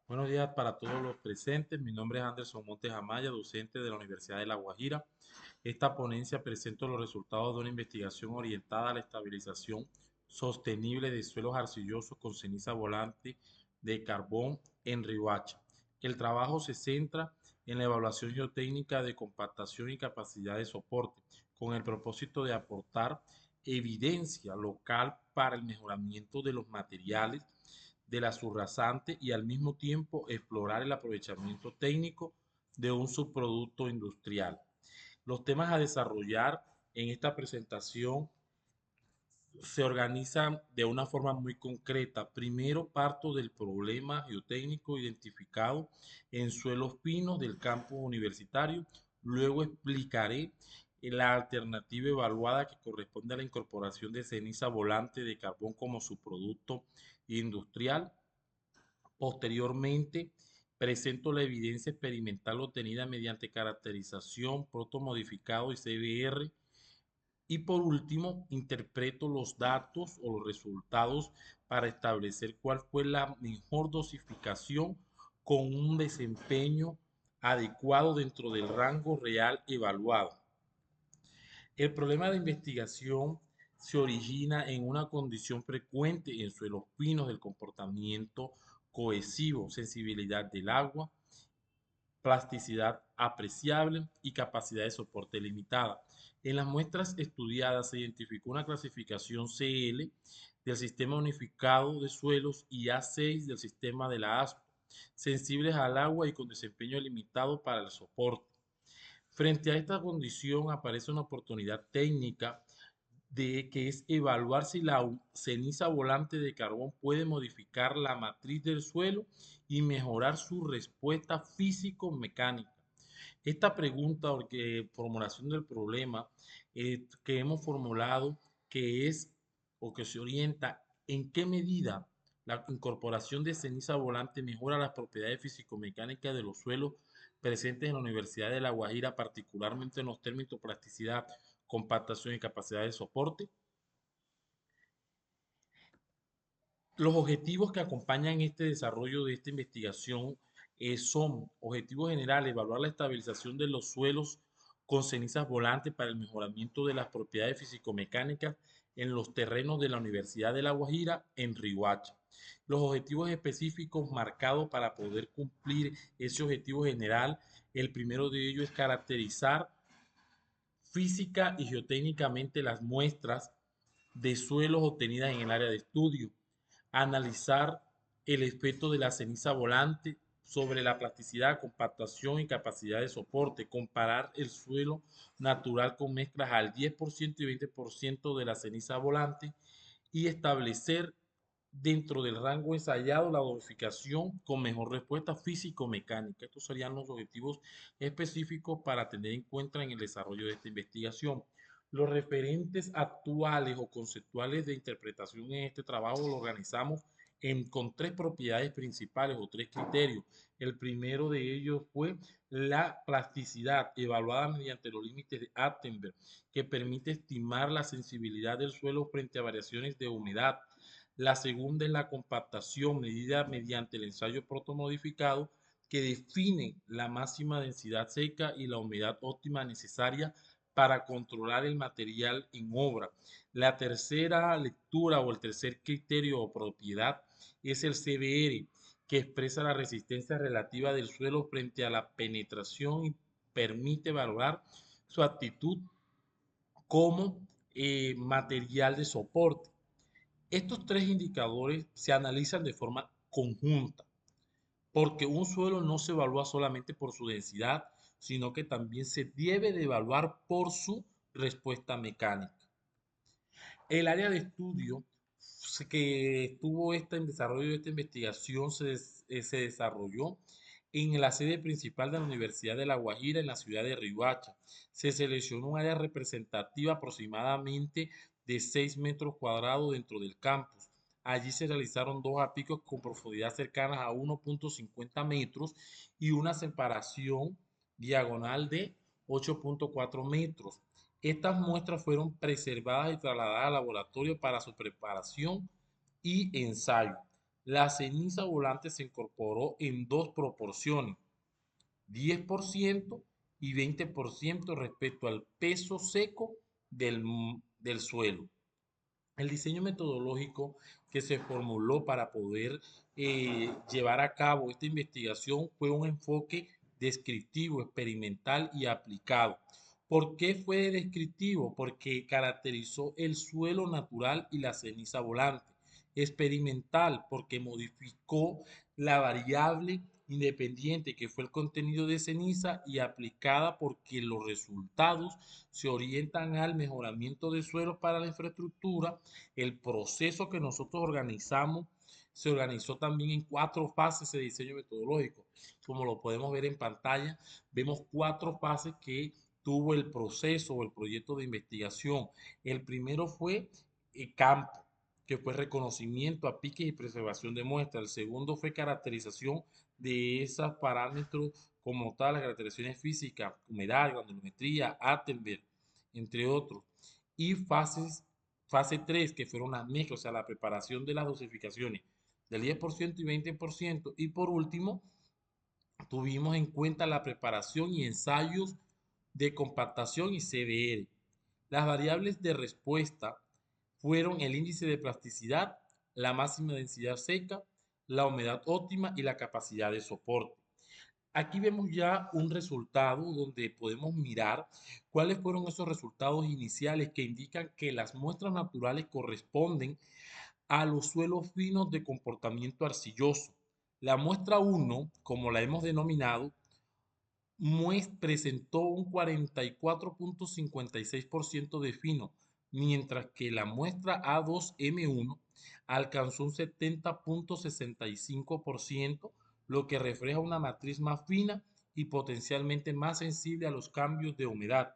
Buenos días para todos los presentes. Mi nombre es Anderson Montes Amaya, docente de la Universidad de La Guajira. Esta ponencia presenta los resultados de una investigación orientada a la estabilización sostenible de suelos arcillosos con ceniza volante de carbón en Riohacha. El trabajo se centra en la evaluación geotécnica de compactación y capacidad de soporte, con el propósito de aportar evidencia local para el mejoramiento de los materiales de la subrasante y al mismo tiempo explorar el aprovechamiento técnico de un subproducto industrial. Los temas a desarrollar en esta presentación se organizan de una forma muy concreta. Primero parto del problema geotécnico identificado en suelos pinos del campus universitario. Luego explicaré la alternativa evaluada que corresponde a la incorporación de ceniza volante de carbón como subproducto industrial. Posteriormente, presento la evidencia experimental obtenida mediante caracterización, protomodificado y CBR. Y por último, interpreto los datos o los resultados para establecer cuál fue la mejor dosificación con un desempeño adecuado dentro del rango real evaluado. El problema de investigación se origina en una condición frecuente en suelos finos del comportamiento cohesivo, sensibilidad del agua, plasticidad apreciable y capacidad de soporte limitada. En las muestras estudiadas se identificó una clasificación CL del Sistema Unificado de Suelos y A6 del sistema de la ASPO, sensibles al agua y con desempeño limitado para el soporte. Frente a esta condición aparece una oportunidad técnica de que es evaluar si la ceniza volante de carbón puede modificar la matriz del suelo y mejorar su respuesta físico-mecánica. Esta pregunta o formulación del problema que hemos formulado, que es o que se orienta en qué medida la incorporación de ceniza volante mejora las propiedades físico-mecánicas de los suelos presentes en la Universidad de La Guajira, particularmente en los términos plasticidad, compactación y capacidad de soporte. Los objetivos que acompañan este desarrollo de esta investigación son objetivos generales, evaluar la estabilización de los suelos con cenizas volantes para el mejoramiento de las propiedades físico-mecánicas en los terrenos de la Universidad de La Guajira en Riohacha. Los objetivos específicos marcados para poder cumplir ese objetivo general, el primero de ellos es caracterizar física y geotécnicamente las muestras de suelos obtenidas en el área de estudio, analizar el efecto de la ceniza volante sobre la plasticidad, compactación y capacidad de soporte, comparar el suelo natural con mezclas al 10% y 20% de la ceniza volante y establecer dentro del rango ensayado la dosificación con mejor respuesta físico-mecánica. Estos serían los objetivos específicos para tener en cuenta en el desarrollo de esta investigación. Los referentes actuales o conceptuales de interpretación en este trabajo lo organizamos con tres propiedades principales o tres criterios. El primero de ellos fue la plasticidad, evaluada mediante los límites de Attenberg, que permite estimar la sensibilidad del suelo frente a variaciones de humedad. La segunda es la compactación, medida mediante el ensayo protomodificado, que define la máxima densidad seca y la humedad óptima necesaria para controlar el material en obra. La tercera lectura o el tercer criterio o propiedad es el CBR, que expresa la resistencia relativa del suelo frente a la penetración y permite valorar su actitud como material de soporte. Estos tres indicadores se analizan de forma conjunta, porque un suelo no se evalúa solamente por su densidad, sino que también se debe de evaluar por su respuesta mecánica. El área de estudio que estuvo en desarrollo de esta investigación se desarrolló en la sede principal de la Universidad de La Guajira, en la ciudad de Riohacha. Se seleccionó un área representativa aproximadamente de 6 metros cuadrados dentro del campus. Allí se realizaron dos apicos con profundidad cercanas a 1.50 metros y una separación diagonal de 8.4 metros. Estas muestras fueron preservadas y trasladadas al laboratorio para su preparación y ensayo. La ceniza volante se incorporó en dos proporciones, 10% y 20% respecto al peso seco del suelo. El diseño metodológico que se formuló para poder llevar a cabo esta investigación fue un enfoque descriptivo, experimental y aplicado. ¿Por qué fue descriptivo? Porque caracterizó el suelo natural y la ceniza volante. Experimental, porque modificó la variable independiente que fue el contenido de ceniza, y aplicada porque los resultados se orientan al mejoramiento de suelos para la infraestructura. El proceso que nosotros organizamos se organizó también en cuatro fases de diseño metodológico. Como lo podemos ver en pantalla, vemos cuatro fases que tuvo el proceso o el proyecto de investigación. El primero fue campo, que fue reconocimiento a piques y preservación de muestras. El segundo fue caracterización de esos parámetros como tal, las caracterizaciones físicas, humedad, granulometría, Attenberg, entre otros. Y fase 3 que fueron las mezclas, o sea, la preparación de las dosificaciones del 10% y 20%. Y por último, tuvimos en cuenta la preparación y ensayos de compactación y CBR. Las variables de respuesta fueron el índice de plasticidad, la máxima densidad seca, la humedad óptima y la capacidad de soporte. Aquí vemos ya un resultado donde podemos mirar cuáles fueron esos resultados iniciales que indican que las muestras naturales corresponden a los suelos finos de comportamiento arcilloso. La muestra 1, como la hemos denominado, presentó un 44.56% de fino, mientras que la muestra A2M1 alcanzó un 70.65%, lo que refleja una matriz más fina y potencialmente más sensible a los cambios de humedad.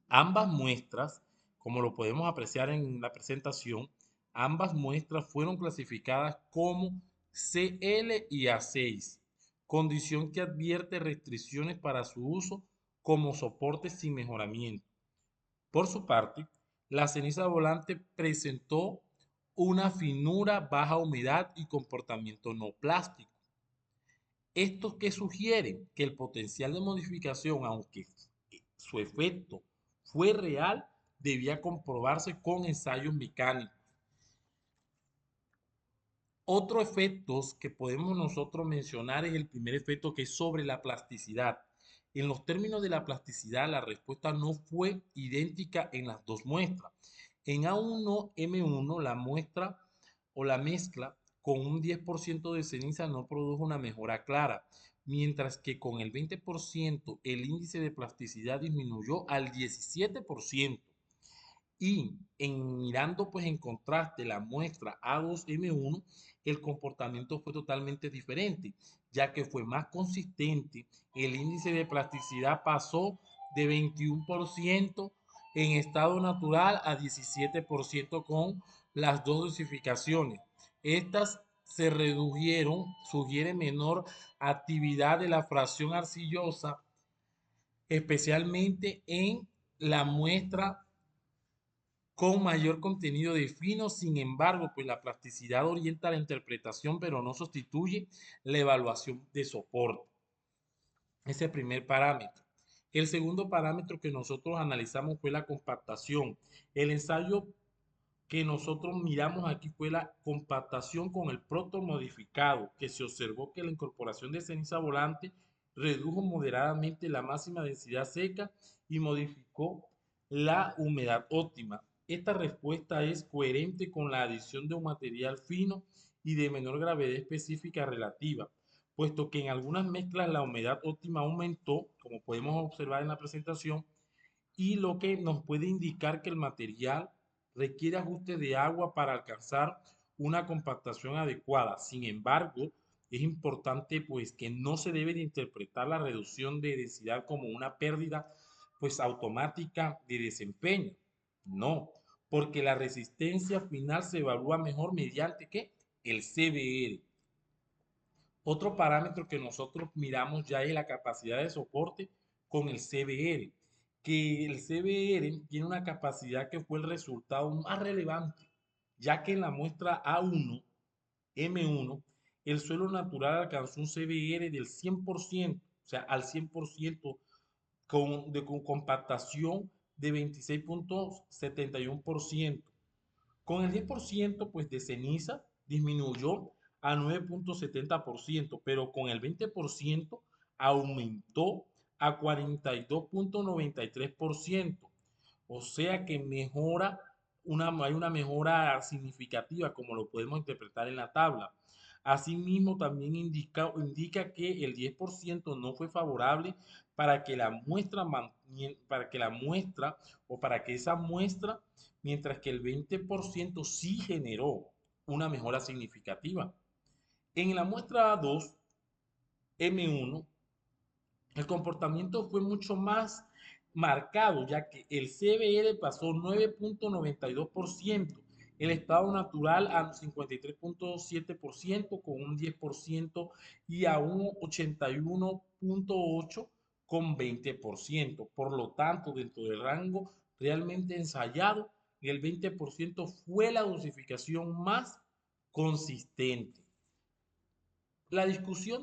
Ambas muestras, como lo podemos apreciar en la presentación, ambas muestras fueron clasificadas como CL y A6, condición que advierte restricciones para su uso como soporte sin mejoramiento. Por su parte, la ceniza volante presentó una finura, baja humedad y comportamiento no plástico. ¿Esto qué sugiere? Que el potencial de modificación, aunque su efecto fue real, debía comprobarse con ensayos mecánicos. Otros efectos que podemos nosotros mencionar es el primer efecto, que es sobre la plasticidad. En los términos de la plasticidad, la respuesta no fue idéntica en las dos muestras. En A1M1, la muestra o la mezcla con un 10% de ceniza no produjo una mejora clara, mientras que con el 20% el índice de plasticidad disminuyó al 17%. Y mirando pues en contraste la muestra A2M1, el comportamiento fue totalmente diferente, ya que fue más consistente. El índice de plasticidad pasó de 21% en estado natural a 17% con las dos dosificaciones. Estas se redujeron, sugiere menor actividad de la fracción arcillosa, especialmente en la muestra con mayor contenido de fino. Sin embargo, pues la plasticidad orienta la interpretación, pero no sustituye la evaluación de soporte. Ese es el primer parámetro. El segundo parámetro que nosotros analizamos fue la compactación. El ensayo que nosotros miramos aquí fue la compactación con el proto modificado, que se observó que la incorporación de ceniza volante redujo moderadamente la máxima densidad seca y modificó la humedad óptima. Esta respuesta es coherente con la adición de un material fino y de menor gravedad específica relativa, puesto que en algunas mezclas la humedad óptima aumentó, como podemos observar en la presentación, y lo que nos puede indicar que el material requiere ajuste de agua para alcanzar una compactación adecuada. Sin embargo, es importante pues que no se debe de interpretar la reducción de densidad como una pérdida pues automática de desempeño. No, porque la resistencia final se evalúa mejor mediante ¿qué? El CBR. Otro parámetro que nosotros miramos ya es la capacidad de soporte con el CBR, que el CBR tiene una capacidad que fue el resultado más relevante, ya que en la muestra A1 M1, el suelo natural alcanzó un CBR del 100%, o sea, al 100% con compactación de 26,71%. Con el 10% pues, de ceniza disminuyó a 9,70%, pero con el 20% aumentó a 42,93%. O sea que hay una mejora significativa, como lo podemos interpretar en la tabla. Asimismo, también indica que el 10% no fue favorable para que la muestra, o para que esa muestra, mientras que el 20% sí generó una mejora significativa. En la muestra 2, M1, el comportamiento fue mucho más marcado, ya que el CBR pasó 9,92%, el estado natural a 53,7% con un 10% y a un 81,8% con 20%. Por lo tanto, dentro del rango realmente ensayado, el 20% fue la dosificación más consistente. La discusión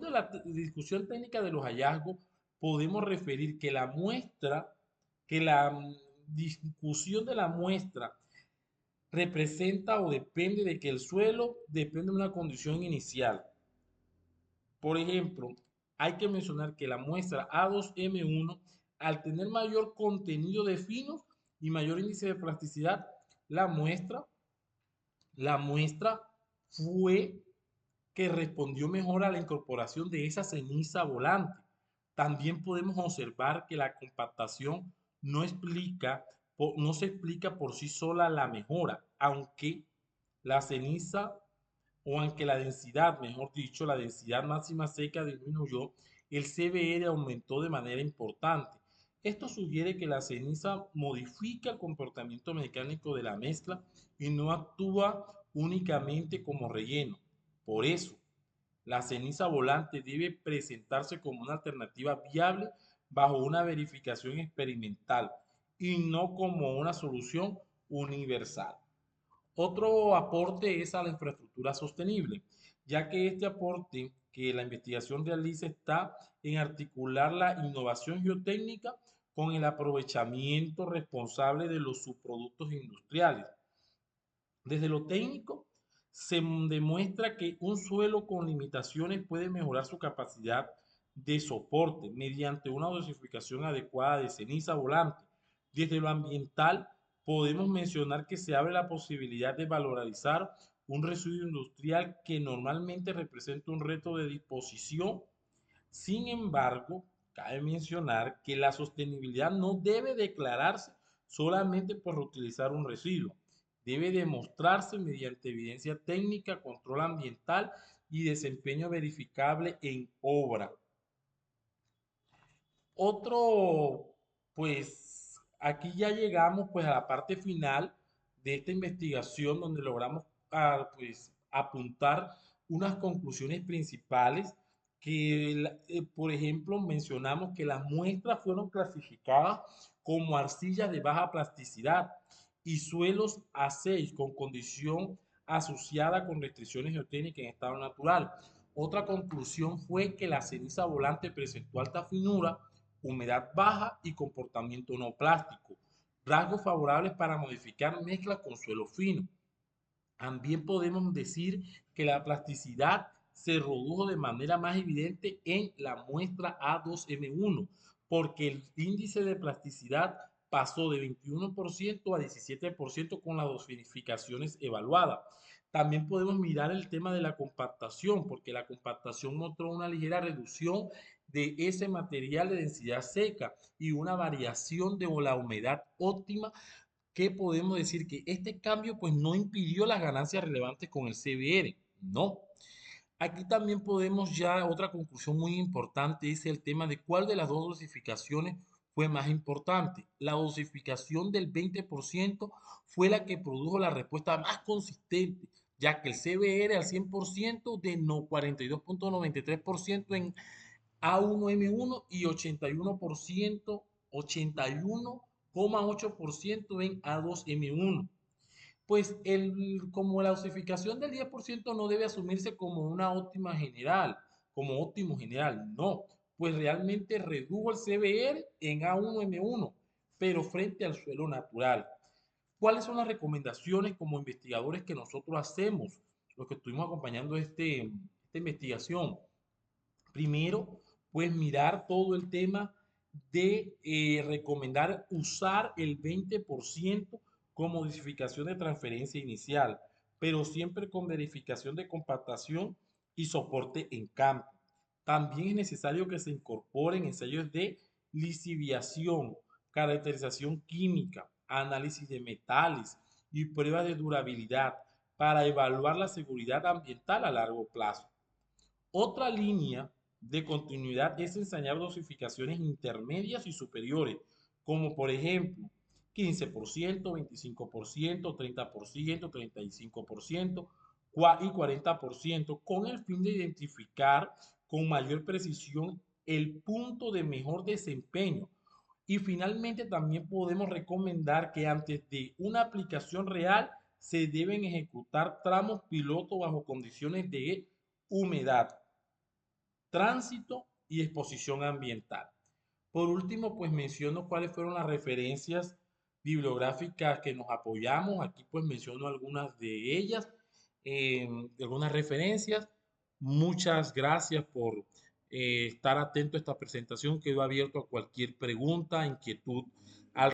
técnica de los hallazgos, podemos referir que la discusión de la muestra representa o depende de que el suelo depende de una condición inicial. Por ejemplo, hay que mencionar que la muestra A2M1, al tener mayor contenido de finos y mayor índice de plasticidad, la muestra, la muestra fue que respondió mejor a la incorporación de esa ceniza volante. También podemos observar que la compactación no se explica por sí sola la mejora, aunque la ceniza o aunque la densidad, mejor dicho, la densidad máxima seca disminuyó, el CBR aumentó de manera importante. Esto sugiere que la ceniza modifica el comportamiento mecánico de la mezcla y no actúa únicamente como relleno. Por eso, la ceniza volante debe presentarse como una alternativa viable bajo una verificación experimental y no como una solución universal. Otro aporte es a la infraestructura sostenible, ya que este aporte que la investigación realiza está en articular la innovación geotécnica con el aprovechamiento responsable de los subproductos industriales. Desde lo técnico, se demuestra que un suelo con limitaciones puede mejorar su capacidad de soporte mediante una dosificación adecuada de ceniza volante. Desde lo ambiental, podemos mencionar que se abre la posibilidad de valorizar un residuo industrial que normalmente representa un reto de disposición. Sin embargo, cabe mencionar que la sostenibilidad no debe declararse solamente por utilizar un residuo. Debe demostrarse mediante evidencia técnica, control ambiental y desempeño verificable en obra. Otro, pues aquí ya llegamos pues a la parte final de esta investigación donde logramos pues, apuntar unas conclusiones principales que, por ejemplo, mencionamos que las muestras fueron clasificadas como arcillas de baja plasticidad y suelos A6 con condición asociada con restricciones geotécnicas en estado natural. Otra conclusión fue que la ceniza volante presentó alta finura, humedad baja y comportamiento no plástico, rasgos favorables para modificar mezclas con suelo fino. También podemos decir que la plasticidad se redujo de manera más evidente en la muestra A2M1, porque el índice de plasticidad pasó de 21% a 17% con las dosificaciones evaluadas. También podemos mirar el tema de la compactación, porque la compactación mostró una ligera reducción de ese material de densidad seca y una variación de la humedad óptima, que podemos decir que este cambio pues no impidió las ganancias relevantes con el CBR, no. Aquí también podemos ya, otra conclusión muy importante es el tema de cuál de las dos dosificaciones fue más importante. La dosificación del 20% fue la que produjo la respuesta más consistente, ya que el CBR al 100% de 42,93% en A1M1 y 81%, 81,8% en A2M1. Pues como la dosificación del 10% no debe asumirse como una óptima general, como óptimo general, no, pues realmente redujo el CBR en A1M1, pero frente al suelo natural. ¿Cuáles son las recomendaciones como investigadores que nosotros hacemos, los que estuvimos acompañando esta investigación? Primero, pues mirar todo el tema de recomendar usar el 20% como modificación de transferencia inicial, pero siempre con verificación de compactación y soporte en campo. También es necesario que se incorporen ensayos de lisiviación, caracterización química, análisis de metales y pruebas de durabilidad para evaluar la seguridad ambiental a largo plazo. Otra línea de continuidad es enseñar dosificaciones intermedias y superiores, como por ejemplo 15%, 25%, 30%, 35% y 40%, con el fin de identificar con mayor precisión el punto de mejor desempeño. Y finalmente también podemos recomendar que antes de una aplicación real se deben ejecutar tramos piloto bajo condiciones de humedad, tránsito y exposición ambiental. Por último, pues menciono cuáles fueron las referencias bibliográficas que nos apoyamos. Aquí pues menciono algunas de ellas, algunas referencias. Muchas gracias por estar atento a esta presentación. Quedo abierto a cualquier pregunta, inquietud